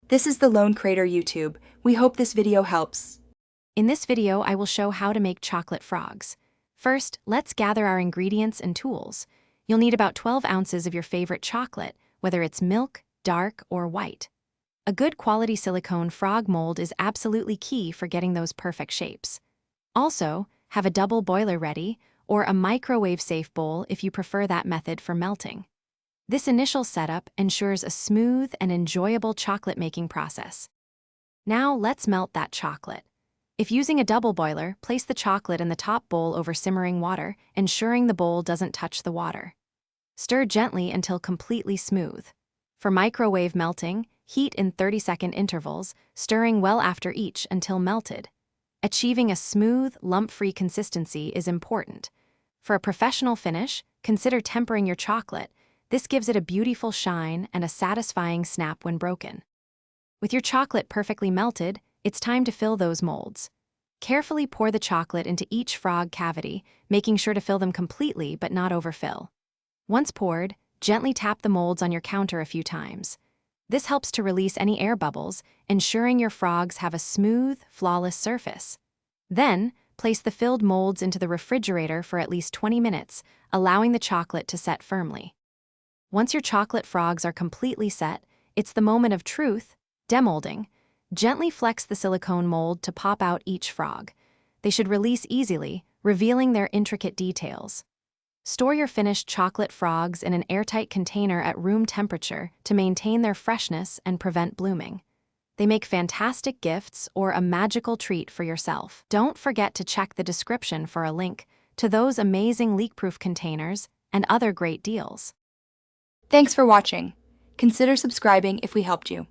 This is the Lone Crater YouTube. We hope this video helps. In this video, I will show how to make chocolate frogs. First, let's gather our ingredients and tools. You'll need about 12 ounces of your favorite chocolate, whether it's milk, dark, or white. A good quality silicone frog mold is absolutely key for getting those perfect shapes. Also, have a double boiler ready, or a microwave-safe bowl if you prefer that method for melting. This initial setup ensures a smooth and enjoyable chocolate-making process. Now let's melt that chocolate. If using a double boiler, place the chocolate in the top bowl over simmering water, ensuring the bowl doesn't touch the water. Stir gently until completely smooth. For microwave melting, heat in 30-second intervals, stirring well after each until melted. Achieving a smooth, lump-free consistency is important. For a professional finish, consider tempering your chocolate. This gives it a beautiful shine and a satisfying snap when broken. With your chocolate perfectly melted, it's time to fill those molds. Carefully pour the chocolate into each frog cavity, making sure to fill them completely but not overfill. Once poured, gently tap the molds on your counter a few times. This helps to release any air bubbles, ensuring your frogs have a smooth, flawless surface. Then, place the filled molds into the refrigerator for at least 20 minutes, allowing the chocolate to set firmly. Once your chocolate frogs are completely set, it's the moment of truth, demolding. Gently flex the silicone mold to pop out each frog. They should release easily, revealing their intricate details. Store your finished chocolate frogs in an airtight container at room temperature to maintain their freshness and prevent blooming. They make fantastic gifts or a magical treat for yourself. Don't forget to check the description for a link to those amazing leak-proof containers and other great deals. Thanks for watching. Consider subscribing if we helped you.